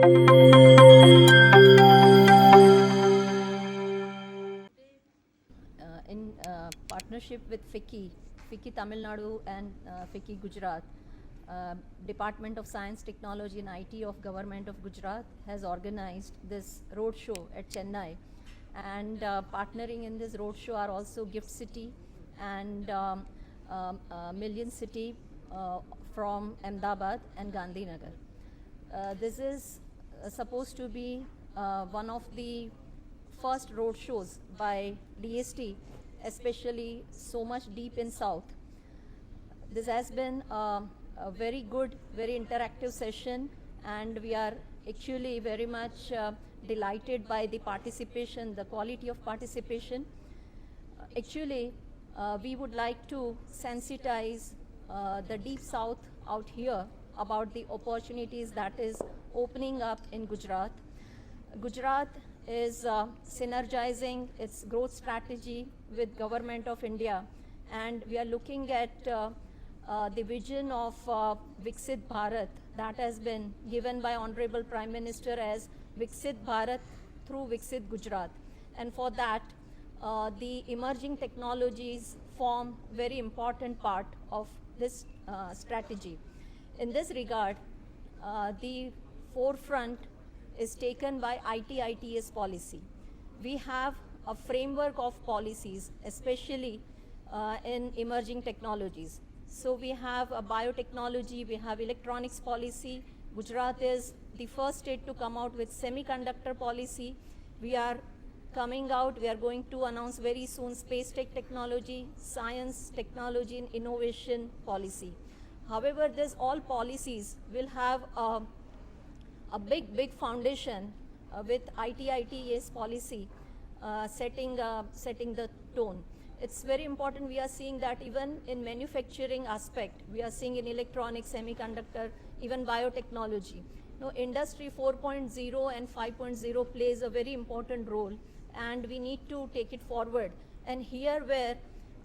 In partnership with FICCI Tamil Nadu and FICCI Gujarat, Department of Science, Technology and IT of Government of Gujarat has organized this roadshow at Chennai. And partnering in this roadshow are also Gift City and Million City from Ahmedabad and Gandhinagar. This is supposed to be one of the first road shows by DST, especially so much deep in South. This has been a very good, very interactive session, and we are actually very much delighted by the participation, the quality of participation. Actually, we would like to sensitize the deep South out here about the opportunities that is opening up in Gujarat. Gujarat is synergizing its growth strategy with Government of India, and we are looking at the vision of Viksit Bharat that has been given by Honorable Prime Minister as Viksit Bharat through Viksit Gujarat. And for that, the emerging technologies form very important part of this strategy. In this regard, the forefront is taken by IT-ITS policy. We have a framework of policies, especially in emerging technologies. So we have a biotechnology, we have electronics policy. Gujarat is the first state to come out with semiconductor policy. We are coming out, we are going to announce very soon space tech technology, science, technology and innovation policy. However, these all policies will have a big foundation with IT-ITES policy setting the tone. It's very important. We are seeing that even in manufacturing aspect, we are seeing in electronics, semiconductor, even biotechnology. Now, Industry 4.0 and 5.0 plays a very important role, and we need to take it forward. And here where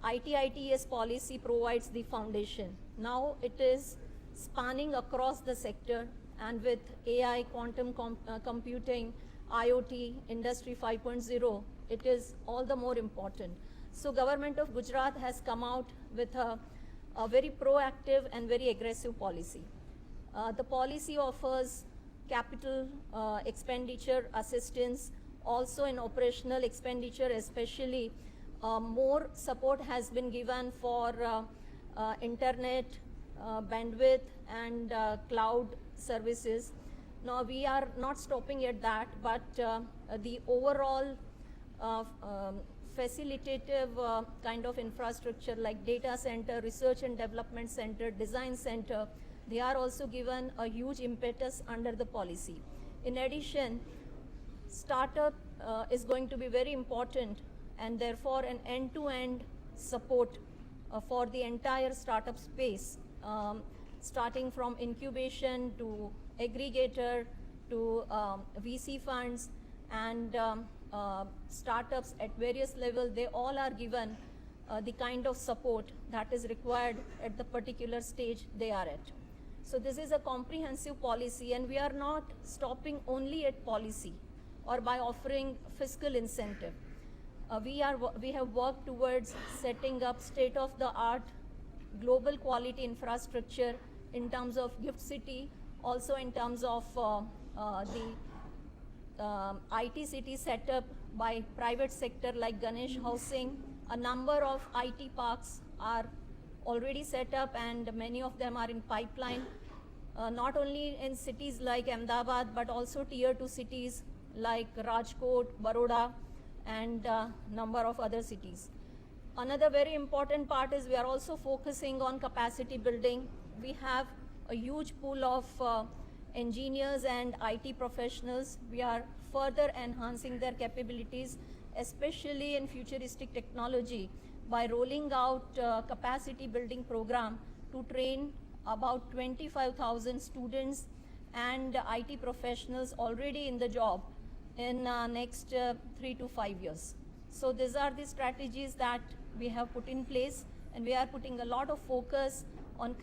IT-ITES policy provides the foundation. Now it is spanning across the sector, and with AI, quantum computing, IoT, Industry 5.0, it is all the more important. So Government of Gujarat has come out with a very proactive and very aggressive policy. The policy offers capital expenditure assistance, also in operational expenditure, especially more support has been given for internet, bandwidth and cloud services. Now we are not stopping at that, but the overall facilitative kind of infrastructure like data center, research and development center, design center, they are also given a huge impetus under the policy. In addition, startup is going to be very important, and therefore an end-to-end support for the entire startup space, starting from incubation to aggregator to VC funds and startups at various levels. They all are given the kind of support that is required at the particular stage they are at. So this is a comprehensive policy, and we are not stopping only at policy or by offering fiscal incentive. We have worked towards setting up state-of-the-art global quality infrastructure in terms of Gift City, also in terms of the IT city set up by private sector like Ganesh Housing. A number of IT parks are already set up, and many of them are in pipeline, not only in cities like Ahmedabad, but also tier 2 cities like Rajkot, Baroda, and number of other cities. Another very important part is we are also focusing on capacity building. We have a huge pool of engineers and IT professionals. We are further enhancing their capabilities, especially in futuristic technology, by rolling out capacity building program to train about 25,000 students and IT professionals already in the job in next 3 to 5 years. So these are the strategies that we have put in place, and we are putting a lot of focus on